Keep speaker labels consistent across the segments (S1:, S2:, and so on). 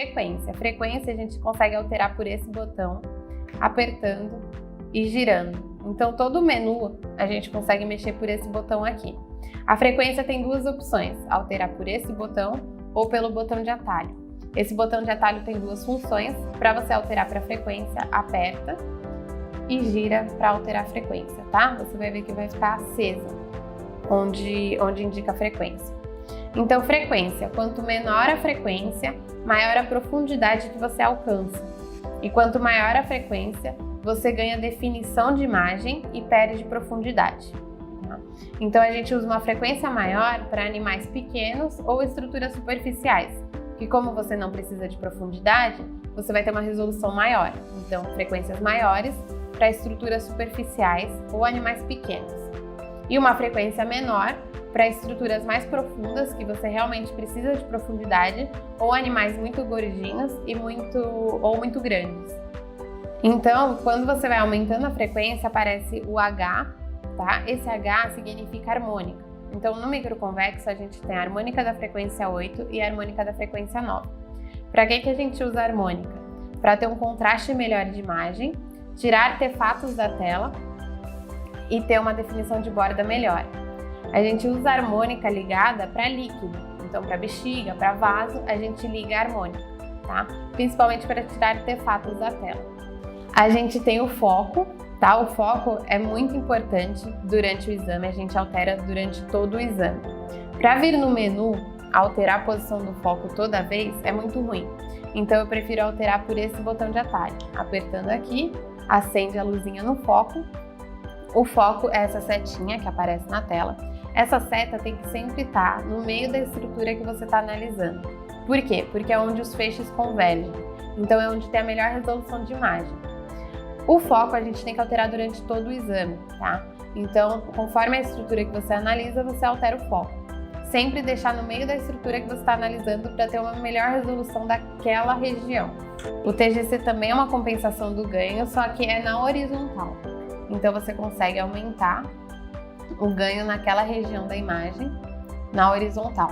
S1: frequência. Frequência a gente consegue alterar por esse botão, apertando e girando. Então todo o menu a gente consegue mexer por esse botão aqui. A frequência tem duas opções, alterar por esse botão ou pelo botão de atalho. Esse botão de atalho tem duas funções. Para você alterar para a frequência, aperta e gira para alterar a frequência, tá? Você vai ver que vai ficar acesa, onde indica a frequência. Então, frequência, quanto menor a frequência, maior a profundidade que você alcança. E quanto maior a frequência, você ganha definição de imagem e perde profundidade. Tá? Então, a gente usa uma frequência maior para animais pequenos ou estruturas superficiais, que como você não precisa de profundidade, você vai ter uma resolução maior. Então, frequências maiores para estruturas superficiais ou animais pequenos. E uma frequência menor para estruturas mais profundas, que você realmente precisa de profundidade, ou animais muito gordinhos ou muito grandes. Então, quando você vai aumentando a frequência, aparece o H, tá? Esse H significa harmônica. Então, no microconvexo, a gente tem a harmônica da frequência 8 e a harmônica da frequência 9. Para que a gente usa a harmônica? Para ter um contraste melhor de imagem, tirar artefatos da tela e ter uma definição de borda melhor. A gente usa a harmônica ligada para líquido, então para bexiga, para vaso, a gente liga a harmônica, tá? Principalmente para tirar artefatos da tela. A gente tem o foco, tá? O foco é muito importante durante o exame, a gente altera durante todo o exame. Para vir no menu, alterar a posição do foco toda vez é muito ruim, então eu prefiro alterar por esse botão de atalho. Apertando aqui, acende a luzinha no foco. O foco é essa setinha que aparece na tela. Essa seta tem que sempre estar no meio da estrutura que você está analisando. Por quê? Porque é onde os feixes convergem. Então é onde tem a melhor resolução de imagem. O foco a gente tem que alterar durante todo o exame, tá? Então, conforme a estrutura que você analisa, você altera o foco. Sempre deixar no meio da estrutura que você está analisando para ter uma melhor resolução daquela região. O TGC também é uma compensação do ganho, só que é na horizontal. Então você consegue aumentar o ganho naquela região da imagem, na horizontal.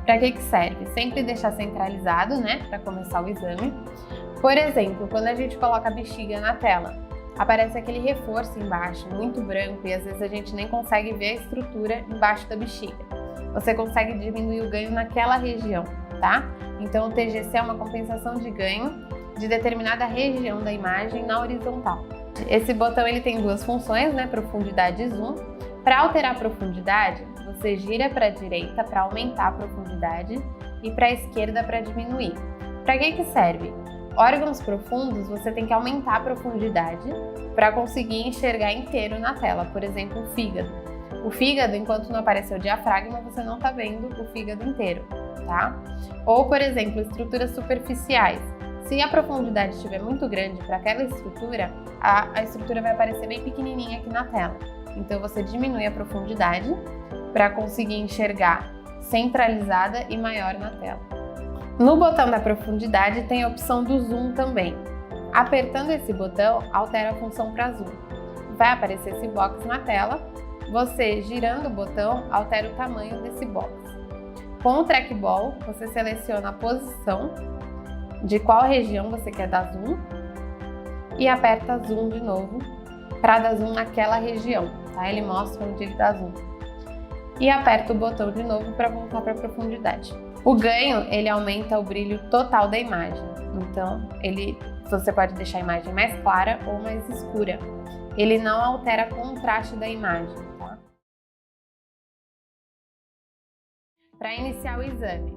S1: Para que serve? Sempre deixar centralizado, né, para começar o exame. Por exemplo, quando a gente coloca a bexiga na tela, aparece aquele reforço embaixo, muito branco, e às vezes a gente nem consegue ver a estrutura embaixo da bexiga. Você consegue diminuir o ganho naquela região, tá? Então o TGC é uma compensação de ganho de determinada região da imagem na horizontal. Esse botão ele tem duas funções, né? Profundidade e zoom. Para alterar a profundidade, você gira para a direita para aumentar a profundidade e para a esquerda para diminuir. Para que serve? Órgãos profundos você tem que aumentar a profundidade para conseguir enxergar inteiro na tela, por exemplo, o fígado. O fígado, enquanto não apareceu o diafragma, você não está vendo o fígado inteiro, tá? Ou, por exemplo, estruturas superficiais. Se a profundidade estiver muito grande para aquela estrutura, a estrutura vai aparecer bem pequenininha aqui na tela. Então você diminui a profundidade para conseguir enxergar centralizada e maior na tela. No botão da profundidade tem a opção do zoom também. Apertando esse botão, altera a função para zoom. Vai aparecer esse box na tela. Você, girando o botão, altera o tamanho desse box. Com o trackball, você seleciona a posição de qual região você quer dar zoom e aperta zoom de novo para dar zoom naquela região, tá? Ele mostra onde ele dá zoom. E aperta o botão de novo para voltar para a profundidade. O ganho, ele aumenta o brilho total da imagem. Então, você pode deixar a imagem mais clara ou mais escura. Ele não altera o contraste da imagem, tá? Para iniciar o exame,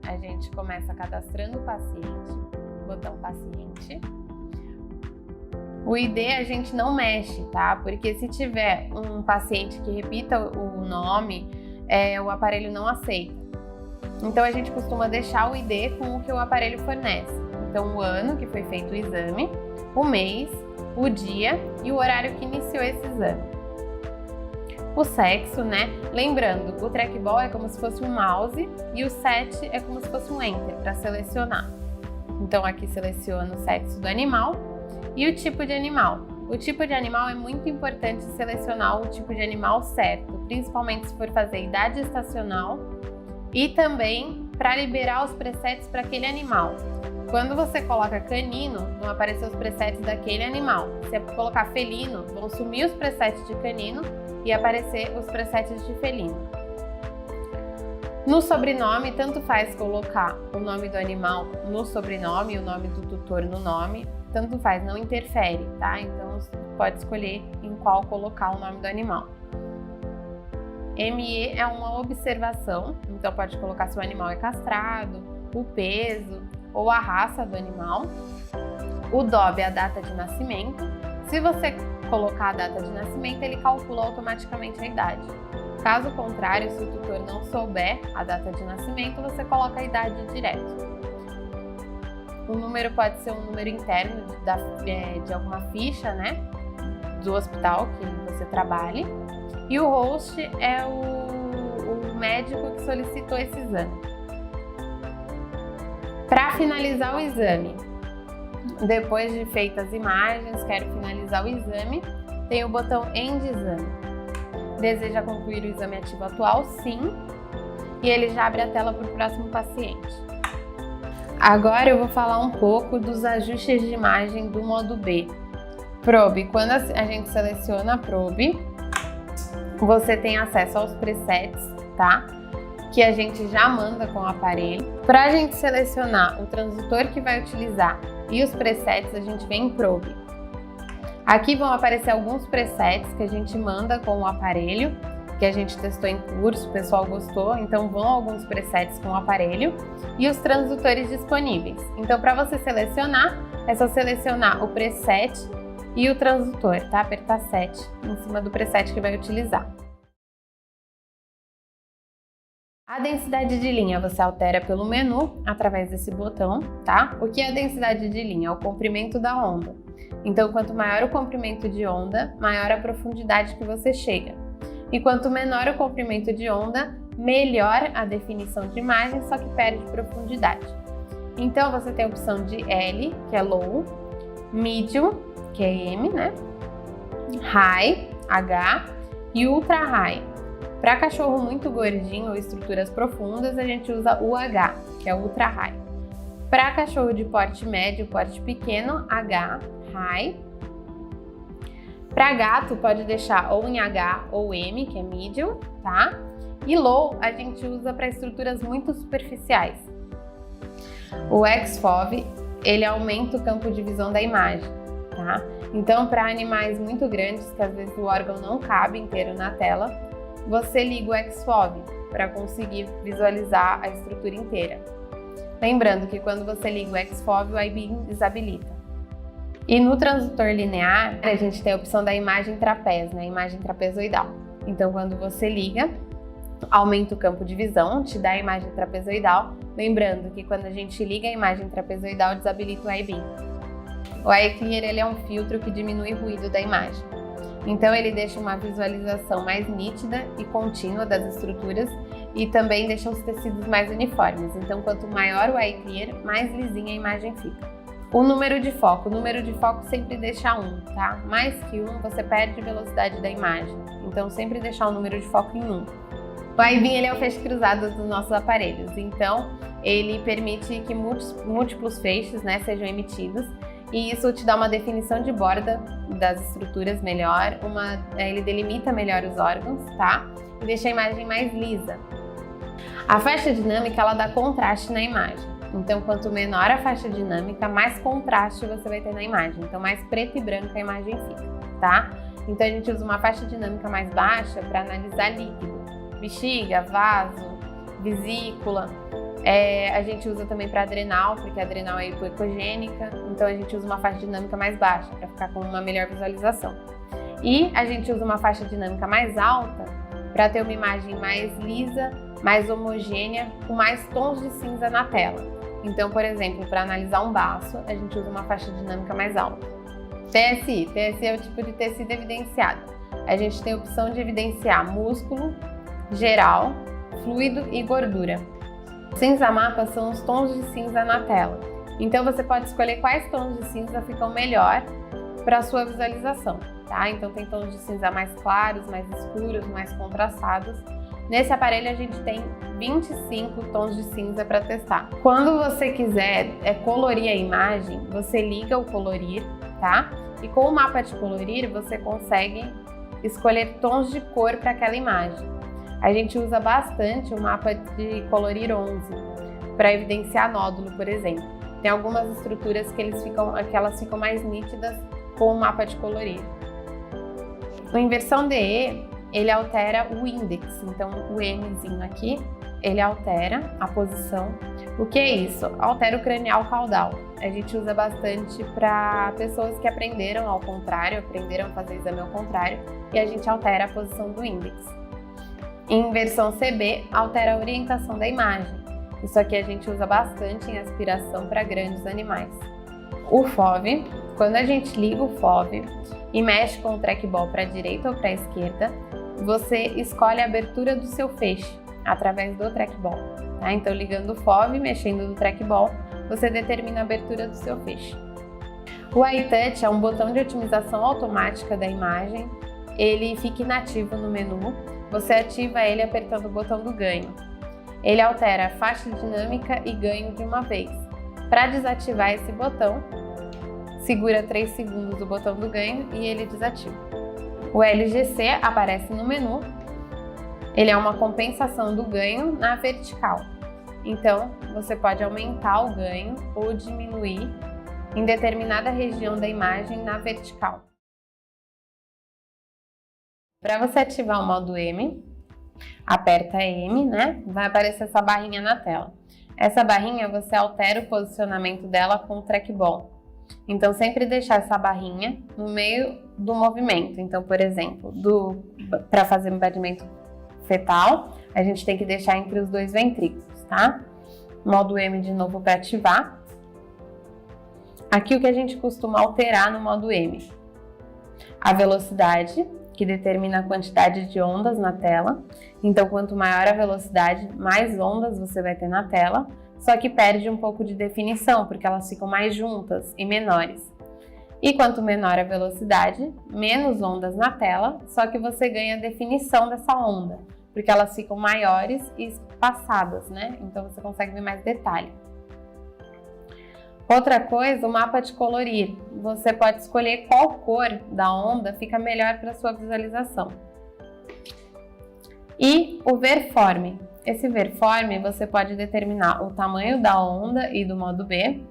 S1: a gente começa cadastrando o paciente, botão paciente. O ID a gente não mexe, tá? Porque se tiver um paciente que repita o nome, o aparelho não aceita. Então a gente costuma deixar o ID com o que o aparelho fornece. Então o ano que foi feito o exame, o mês, o dia e o horário que iniciou esse exame. O sexo, né? Lembrando, o trackball é como se fosse um mouse e o set é como se fosse um enter para selecionar. Então aqui seleciono o sexo do animal e o tipo de animal. O tipo de animal é muito importante selecionar o tipo de animal certo, principalmente se for fazer idade estacional e também para liberar os presets para aquele animal. quando você coloca canino, vão aparecer os presets daquele animal. Se colocar felino, vão sumir os presets de canino e aparecer os presets de felino. No sobrenome, tanto faz colocar o nome do animal no sobrenome e o nome do tutor no nome, tanto faz, não interfere, tá? Então, você pode escolher em qual colocar o nome do animal. ME é uma observação, então pode colocar se o animal é castrado, o peso ou a raça do animal. O DOB é a data de nascimento. Se você colocar a data de nascimento, ele calcula automaticamente a idade. Caso contrário, se o tutor não souber a data de nascimento, você coloca a idade direto. O número pode ser um número interno de alguma ficha, né, do hospital que você trabalhe. E o host é o médico que solicitou esse exame. Para finalizar o exame, depois de feitas as imagens, quero finalizar o exame, tem o botão End Exame. Deseja concluir o exame ativo atual? Sim. E ele já abre a tela para o próximo paciente. Agora eu vou falar um pouco dos ajustes de imagem do modo B. Probe. Quando a gente seleciona a probe, você tem acesso aos presets, tá? Que a gente já manda com o aparelho. Para a gente selecionar o transdutor que vai utilizar e os presets, a gente vem em probe. Aqui vão aparecer alguns presets que a gente manda com o aparelho, que a gente testou em curso, o pessoal gostou, então vão alguns presets com o aparelho e os transdutores disponíveis. Então, para você selecionar, é só selecionar o preset e o transdutor, tá? Apertar 7 em cima do preset que vai utilizar. A densidade de linha você altera pelo menu através desse botão, tá? O que é a densidade de linha? É o comprimento da onda. Então, quanto maior o comprimento de onda, maior a profundidade que você chega. E quanto menor o comprimento de onda, melhor a definição de imagem, só que perde profundidade. Então, você tem a opção de L, que é Low, Medium, que é M, né? High, H e Ultra High. Para cachorro muito gordinho ou estruturas profundas, a gente usa o H, que é Ultra High. Para cachorro de porte médio, porte pequeno, H, High. Para gato, pode deixar ou em H ou M, que é Medium, tá? E Low a gente usa para estruturas muito superficiais. O XFOV, ele aumenta o campo de visão da imagem, tá? Então, para animais muito grandes, que às vezes o órgão não cabe inteiro na tela, você liga o XFOV para conseguir visualizar a estrutura inteira. Lembrando que quando você liga o XFOV, o iBeam desabilita. E no transdutor linear, a gente tem a opção da imagem trapézio, né? Imagem trapezoidal. Então, quando você liga, aumenta o campo de visão, te dá a imagem trapezoidal. Lembrando que quando a gente liga a imagem trapezoidal, desabilita o iBeam. O iClear, ele é um filtro que diminui o ruído da imagem. Então, ele deixa uma visualização mais nítida e contínua das estruturas e também deixa os tecidos mais uniformes. Então, quanto maior o iClear, mais lisinha a imagem fica. O número de foco. O número de foco sempre deixa 1, tá? Mais que 1, você perde velocidade da imagem. Então, sempre deixar o número de foco em 1. O iBeam, ele é o feixe cruzado dos nossos aparelhos. Então, ele permite que múltiplos feixes, né, sejam emitidos. E isso te dá uma definição de borda das estruturas melhor, ele delimita melhor os órgãos, tá? E deixa a imagem mais lisa. A faixa dinâmica, ela dá contraste na imagem. Então, quanto menor a faixa dinâmica, mais contraste você vai ter na imagem. Então, mais preta e branca a imagem fica, tá? Então, a gente usa uma faixa dinâmica mais baixa para analisar líquido. Bexiga, vaso, vesícula. A gente usa também para adrenal, porque a adrenal é hipoecogênica, então a gente usa uma faixa dinâmica mais baixa para ficar com uma melhor visualização. E a gente usa uma faixa dinâmica mais alta para ter uma imagem mais lisa, mais homogênea, com mais tons de cinza na tela. Então, por exemplo, para analisar um baço, a gente usa uma faixa dinâmica mais alta. TSI é o tipo de tecido evidenciado. A gente tem a opção de evidenciar músculo, geral, fluido e gordura. Cinza mapa são os tons de cinza na tela. Então você pode escolher quais tons de cinza ficam melhor para a sua visualização, tá? Então tem tons de cinza mais claros, mais escuros, mais contrastados. Nesse aparelho a gente tem 25 tons de cinza para testar. Quando você quiser colorir a imagem, você liga o colorir, tá? E com o mapa de colorir você consegue escolher tons de cor para aquela imagem. A gente usa bastante o mapa de colorir 11 para evidenciar nódulo, por exemplo. Tem algumas estruturas que elas ficam mais nítidas com o mapa de colorir. O inversão DE, ele altera o index, então o Mzinho aqui, ele altera a posição. O que é isso? Altera o cranial caudal. A gente usa bastante para pessoas que aprenderam ao contrário, aprenderam a fazer exame ao contrário, e a gente altera a posição do índex. Em inversão CB, altera a orientação da imagem. Isso aqui a gente usa bastante em aspiração para grandes animais. O FOV, quando a gente liga o FOV e mexe com o trackball para a direita ou para a esquerda, você escolhe a abertura do seu feixe através do trackball. Tá? Então, ligando o FOV, mexendo no trackball, você determina a abertura do seu feixe. O iTouch é um botão de otimização automática da imagem. Ele fica inativo no menu. Você ativa ele apertando o botão do ganho. Ele altera a faixa dinâmica e ganho de uma vez. Para desativar esse botão, segura 3 segundos o botão do ganho e ele desativa. O LGC aparece no menu. Ele é uma compensação do ganho na vertical. Então, você pode aumentar o ganho ou diminuir em determinada região da imagem na vertical. Para você ativar o modo M, aperta M, né? Vai aparecer essa barrinha na tela. Essa barrinha você altera o posicionamento dela com o trackball. Então, sempre deixar essa barrinha no meio do movimento. Então, por exemplo, para fazer embadimento fetal, a gente tem que deixar entre os dois ventrículos, tá? Modo M de novo para ativar. Aqui o que a gente costuma alterar no modo M? A velocidade, que determina a quantidade de ondas na tela. Então, quanto maior a velocidade, mais ondas você vai ter na tela, só que perde um pouco de definição, porque elas ficam mais juntas e menores. E quanto menor a velocidade, menos ondas na tela, só que você ganha a definição dessa onda, porque elas ficam maiores e espaçadas, né? Então você consegue ver mais detalhe. Outra coisa, o mapa de colorir. Você pode escolher qual cor da onda fica melhor para sua visualização. E o Verform. Esse Verform você pode determinar o tamanho da onda e do modo B,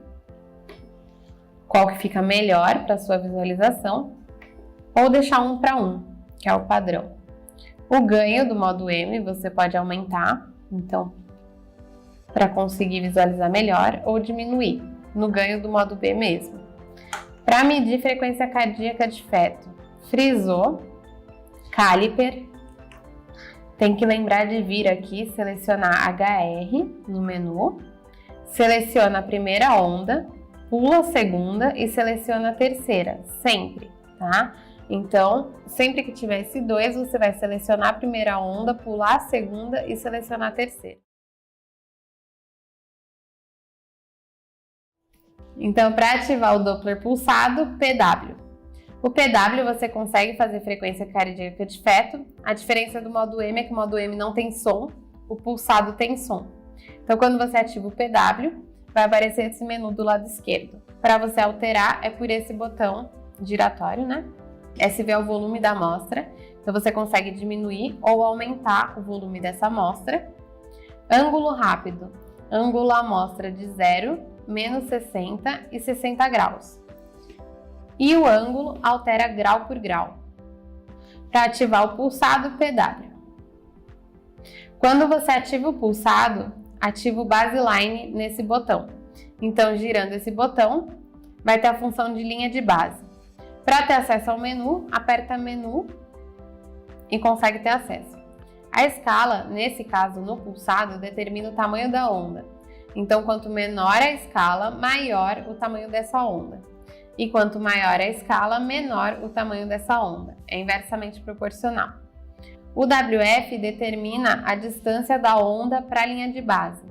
S1: qual que fica melhor para sua visualização, ou deixar 1 para 1, que é o padrão. O ganho do modo M você pode aumentar, então, para conseguir visualizar melhor, ou diminuir, no ganho do modo B mesmo. Para medir frequência cardíaca de feto, frisou, caliper, tem que lembrar de vir aqui, selecionar HR no menu, seleciona a primeira onda, pula a segunda e seleciona a terceira, sempre, tá? Então, sempre que tiver esse 2, você vai selecionar a primeira onda, pular a segunda e selecionar a terceira. Então, para ativar o Doppler pulsado, PW. O PW você consegue fazer frequência cardíaca de feto. A diferença do modo M é que o modo M não tem som, o pulsado tem som. Então, quando você ativa o PW, vai aparecer esse menu do lado esquerdo. Para você alterar, é por esse botão giratório, né? SV é o volume da amostra, então você consegue diminuir ou aumentar o volume dessa amostra. Ângulo rápido, ângulo amostra de 0, menos 60 e 60 graus. E o ângulo altera grau por grau. Para ativar o pulsado, PW. Quando você ativa o pulsado, ativa o baseline nesse botão. Então, girando esse botão, vai ter a função de linha de base. Para ter acesso ao menu, aperta menu e consegue ter acesso. A escala, nesse caso no pulsado, determina o tamanho da onda. Então, quanto menor a escala, maior o tamanho dessa onda. E quanto maior a escala, menor o tamanho dessa onda. É inversamente proporcional. O WF determina a distância da onda para a linha de base.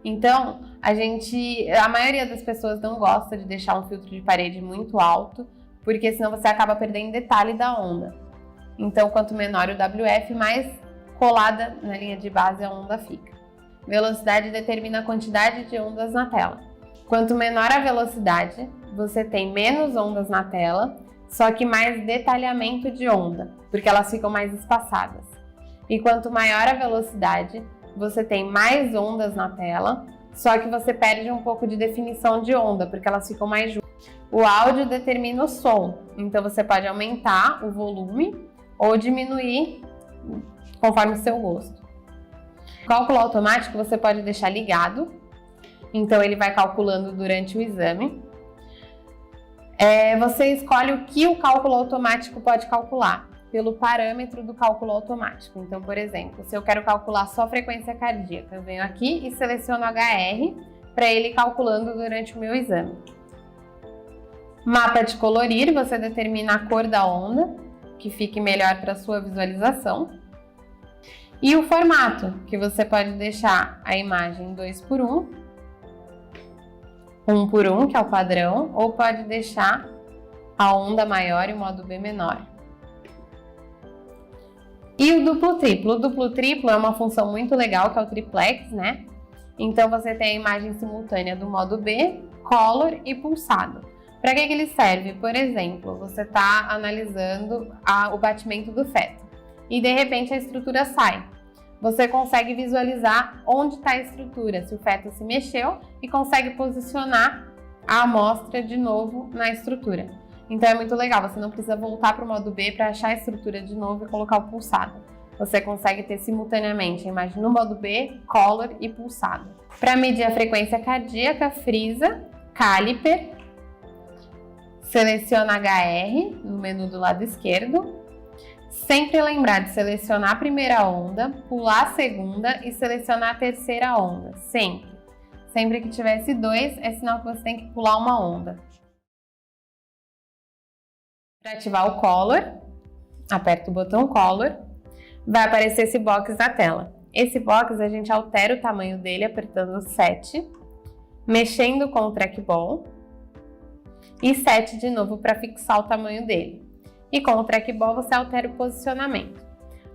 S1: Então, a maioria das pessoas não gosta de deixar um filtro de parede muito alto, porque senão você acaba perdendo detalhe da onda. Então, quanto menor o WF, mais colada na linha de base a onda fica. Velocidade determina a quantidade de ondas na tela. Quanto menor a velocidade, você tem menos ondas na tela, só que mais detalhamento de onda, porque elas ficam mais espaçadas. E quanto maior a velocidade, você tem mais ondas na tela, só que você perde um pouco de definição de onda, porque elas ficam mais juntas. O áudio determina o som, então você pode aumentar o volume ou diminuir conforme o seu gosto. O cálculo automático você pode deixar ligado, então ele vai calculando durante o exame. Você escolhe o que o cálculo automático pode calcular, pelo parâmetro do cálculo automático. Então, por exemplo, se eu quero calcular só frequência cardíaca, eu venho aqui e seleciono HR para ele ir calculando durante o meu exame. Mapa de colorir, você determina a cor da onda, que fique melhor para a sua visualização. E o formato, que você pode deixar a imagem 2:1, 1:1, que é o padrão, ou pode deixar a onda maior e o modo B menor. E o duplo-triplo. O duplo-triplo é uma função muito legal, que é o triplex, né? Então você tem a imagem simultânea do modo B, color e pulsado. Para que ele serve? Por exemplo, você está analisando o batimento do feto e de repente a estrutura sai. Você consegue visualizar onde está a estrutura, se o feto se mexeu, e consegue posicionar a amostra de novo na estrutura. Então é muito legal, você não precisa voltar para o modo B para achar a estrutura de novo e colocar o pulsado. Você consegue ter simultaneamente a imagem no modo B, color e pulsado. Para medir a frequência cardíaca, frisa, caliper, seleciona HR no menu do lado esquerdo. Sempre lembrar de selecionar a primeira onda, pular a segunda e selecionar a terceira onda, sempre. Sempre que tivesse 2, é sinal que você tem que pular uma onda. Para ativar o color, aperta o botão color, vai aparecer esse box na tela. Esse box a gente altera o tamanho dele apertando 7, mexendo com o trackball e 7 de novo para fixar o tamanho dele. E com o trackball você altera o posicionamento.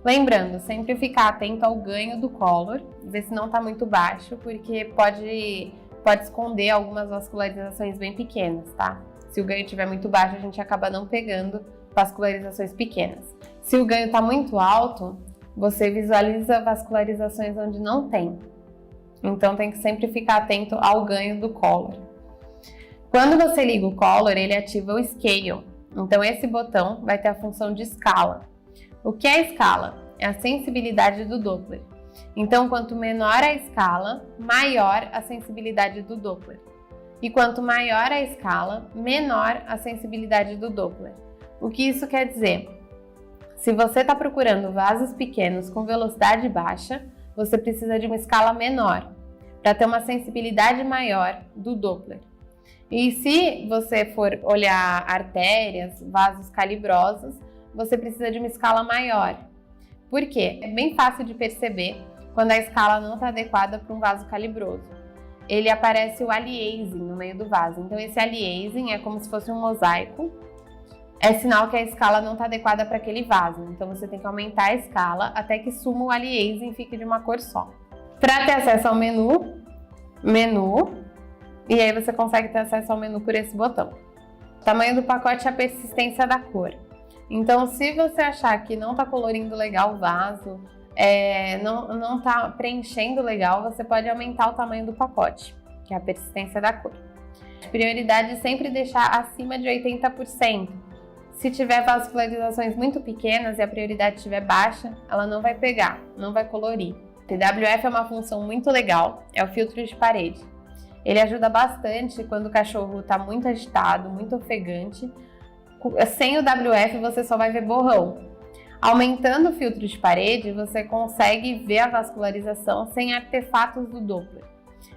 S1: Lembrando, sempre ficar atento ao ganho do color, ver se não está muito baixo, porque pode esconder algumas vascularizações bem pequenas, tá? Se o ganho estiver muito baixo, a gente acaba não pegando vascularizações pequenas. Se o ganho está muito alto, você visualiza vascularizações onde não tem. Então tem que sempre ficar atento ao ganho do color. Quando você liga o color, ele ativa o scale. Então esse botão vai ter a função de escala. O que é a escala? É a sensibilidade do Doppler. Então quanto menor a escala, maior a sensibilidade do Doppler. E quanto maior a escala, menor a sensibilidade do Doppler. O que isso quer dizer? Se você está procurando vasos pequenos com velocidade baixa, você precisa de uma escala menor, para ter uma sensibilidade maior do Doppler. E se você for olhar artérias, vasos calibrosos, você precisa de uma escala maior. Por quê? É bem fácil de perceber quando a escala não está adequada para um vaso calibroso. Ele aparece o aliasing no meio do vaso. Então esse aliasing é como se fosse um mosaico. É sinal que a escala não está adequada para aquele vaso. Então você tem que aumentar a escala até que suma o aliasing e fique de uma cor só. Para ter acesso ao menu, e aí você consegue ter acesso ao menu por esse botão. O tamanho do pacote é a persistência da cor. Então, se você achar que não está colorindo legal o vaso, não está preenchendo legal, você pode aumentar o tamanho do pacote, que é a persistência da cor. A prioridade é sempre deixar acima de 80%. Se tiver vascularizações muito pequenas e a prioridade estiver baixa, ela não vai pegar, não vai colorir. O TWF é uma função muito legal, é o filtro de parede. Ele ajuda bastante quando o cachorro está muito agitado, muito ofegante. Sem o WF você só vai ver borrão. Aumentando o filtro de parede, você consegue ver a vascularização sem artefatos do Doppler.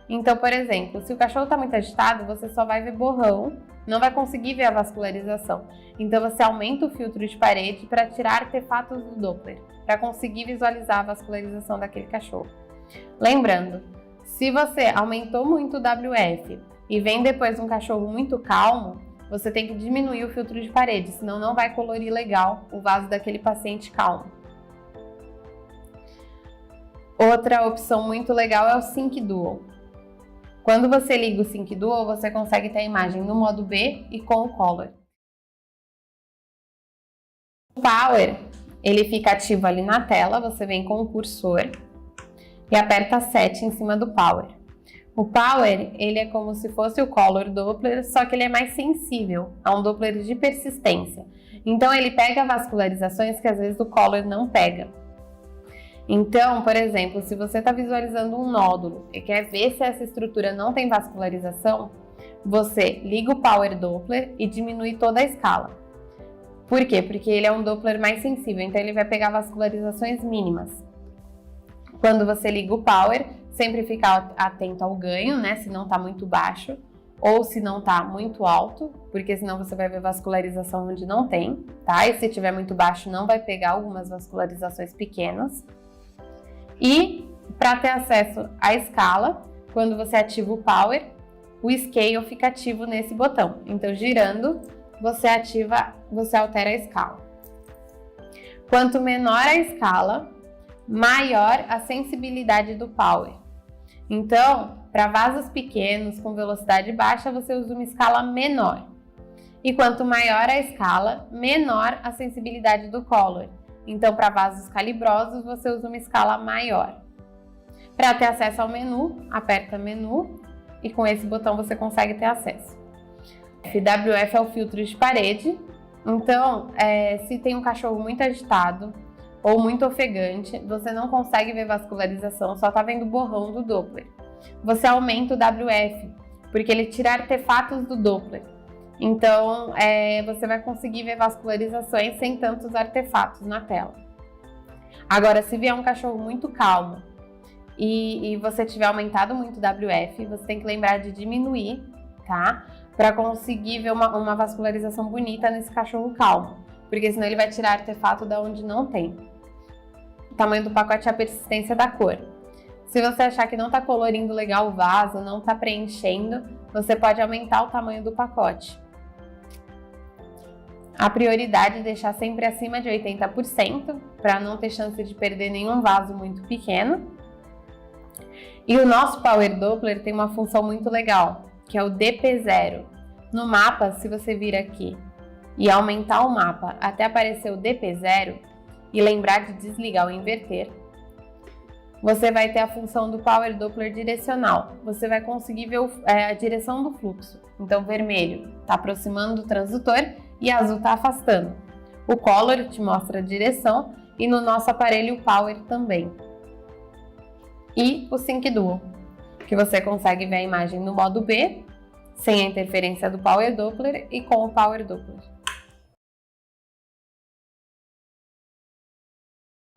S1: Então, por exemplo, se o cachorro está muito agitado, você só vai ver borrão, não vai conseguir ver a vascularização. Então você aumenta o filtro de parede para tirar artefatos do Doppler, para conseguir visualizar a vascularização daquele cachorro. Lembrando, se você aumentou muito o WF e vem depois um cachorro muito calmo, você tem que diminuir o filtro de parede, senão não vai colorir legal o vaso daquele paciente calmo. Outra opção muito legal é o Sync Dual. Quando você liga o Sync Dual, você consegue ter a imagem no modo B e com o Color. O Power, ele fica ativo ali na tela, você vem com o cursor e aperta Set em cima do Power. O Power, ele é como se fosse o Color Doppler, só que ele é mais sensível, é um Doppler de persistência. Então ele pega vascularizações que às vezes o Color não pega. Então, por exemplo, se você está visualizando um nódulo e quer ver se essa estrutura não tem vascularização, você liga o Power Doppler e diminui toda a escala. Por quê? Porque ele é um Doppler mais sensível, então ele vai pegar vascularizações mínimas. Quando você liga o Power, sempre fica atento ao ganho, né? Se não está muito baixo ou se não está muito alto, porque senão você vai ver vascularização onde não tem, tá? E se tiver muito baixo, não vai pegar algumas vascularizações pequenas. E para ter acesso à escala, quando você ativa o Power, o Scale fica ativo nesse botão. Então, girando, você altera a escala. Quanto menor a escala, maior a sensibilidade do Power. Então, para vasos pequenos com velocidade baixa, você usa uma escala menor. E quanto maior a escala, menor a sensibilidade do Color. Então, para vasos calibrosos, você usa uma escala maior. Para ter acesso ao menu, aperta Menu e com esse botão você consegue ter acesso. FWF é o filtro de parede. Então, se tem um cachorro muito agitado ou muito ofegante, você não consegue ver vascularização, só está vendo o borrão do Doppler. Você aumenta o WF, porque ele tira artefatos do Doppler. Então, você vai conseguir ver vascularizações sem tantos artefatos na tela. Agora, se vier um cachorro muito calmo e você tiver aumentado muito o WF, você tem que lembrar de diminuir, tá? Para conseguir ver uma vascularização bonita nesse cachorro calmo, porque senão ele vai tirar artefato da onde não tem. O tamanho do pacote é a persistência da cor. Se você achar que não está colorindo legal o vaso, não está preenchendo, você pode aumentar o tamanho do pacote. A prioridade é deixar sempre acima de 80%, para não ter chance de perder nenhum vaso muito pequeno. E o nosso Power Doppler tem uma função muito legal, que é o DP0. No mapa, se você vir aqui e aumentar o mapa até aparecer o DP0 e lembrar de desligar ou inverter, você vai ter a função do Power Doppler direcional. Você vai conseguir ver a direção do fluxo. Então, vermelho está aproximando do transdutor e azul está afastando. O Color te mostra a direção e no nosso aparelho o Power também. E o Sync Dual, que você consegue ver a imagem no modo B, sem a interferência do Power Doppler e com o Power Doppler.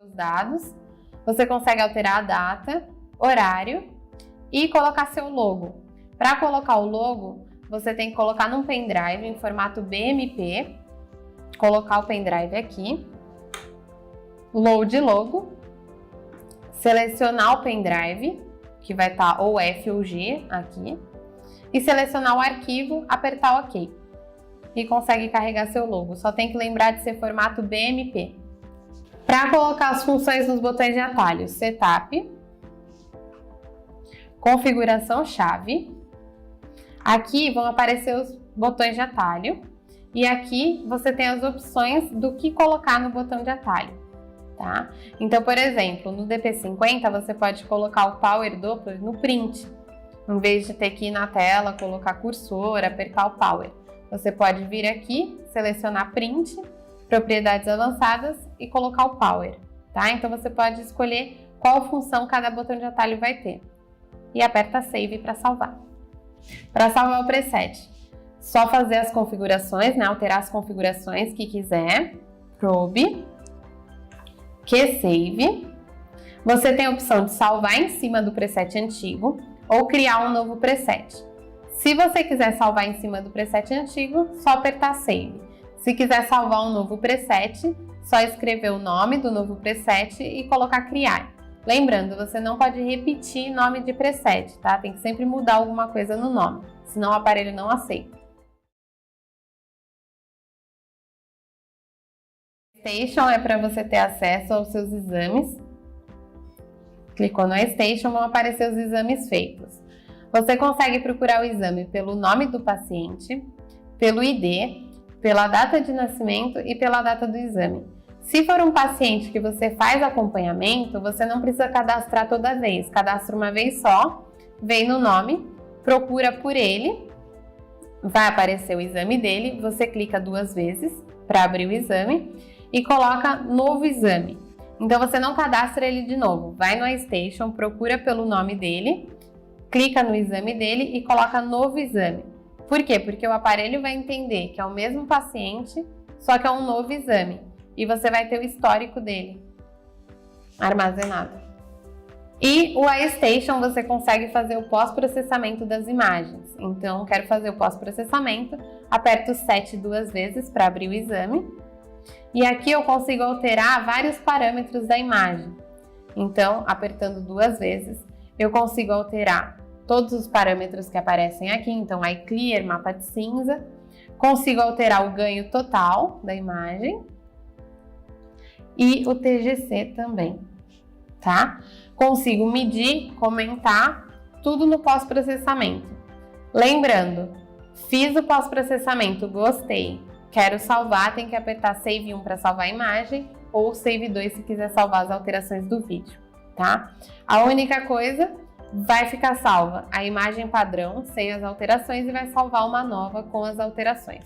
S1: Os dados, você consegue alterar a data, horário e colocar seu logo. Para colocar o logo, você tem que colocar num pendrive em formato BMP, colocar o pendrive aqui, load logo, selecionar o pendrive, que vai estar ou F ou G aqui, e selecionar o arquivo, apertar OK. E consegue carregar seu logo. Só tem que lembrar de ser formato BMP. Para colocar as funções nos botões de atalho, Setup, Configuração Chave. Aqui vão aparecer os botões de atalho e aqui você tem as opções do que colocar no botão de atalho, tá? Então, por exemplo, no DP50 você pode colocar o Power Doppler no print, em vez de ter que ir na tela, colocar cursor, apertar o Power. Você pode vir aqui, selecionar Print, Propriedades Avançadas e colocar o Power, tá? Então você pode escolher qual função cada botão de atalho vai ter. E aperta Save para salvar. Para salvar o preset, só fazer as configurações, né? Alterar as configurações que quiser. Probe, Save. Você tem a opção de salvar em cima do preset antigo ou criar um novo preset. Se você quiser salvar em cima do preset antigo, só apertar Save. Se quiser salvar um novo preset, só escrever o nome do novo preset e colocar Criar. Lembrando, você não pode repetir nome de preset, tá? Tem que sempre mudar alguma coisa no nome, senão o aparelho não aceita. Station é para você ter acesso aos seus exames. Clicou no iStation, vão aparecer os exames feitos. Você consegue procurar o exame pelo nome do paciente, pelo ID, pela data de nascimento e pela data do exame. Se for um paciente que você faz acompanhamento, você não precisa cadastrar toda vez. Cadastra uma vez só, vem no nome, procura por ele, vai aparecer o exame dele, você clica 2 vezes para abrir o exame e coloca novo exame. Então você não cadastra ele de novo, vai no iStation, procura pelo nome dele, clica no exame dele e coloca novo exame. Por quê? Porque o aparelho vai entender que é o mesmo paciente, só que é um novo exame. E você vai ter o histórico dele armazenado. E o iStation você consegue fazer o pós-processamento das imagens. Então, quero fazer o pós-processamento, aperto 7 2 vezes para abrir o exame. E aqui eu consigo alterar vários parâmetros da imagem. Então, apertando 2 vezes, eu consigo alterar todos os parâmetros que aparecem aqui, então iClear, mapa de cinza, consigo alterar o ganho total da imagem e o TGC também, tá? Consigo medir, comentar, tudo no pós-processamento. Lembrando, fiz o pós-processamento, gostei, quero salvar, tem que apertar Save 1 para salvar a imagem ou Save 2 se quiser salvar as alterações do vídeo, tá? A única coisa, vai ficar salva a imagem padrão sem as alterações e vai salvar uma nova com as alterações.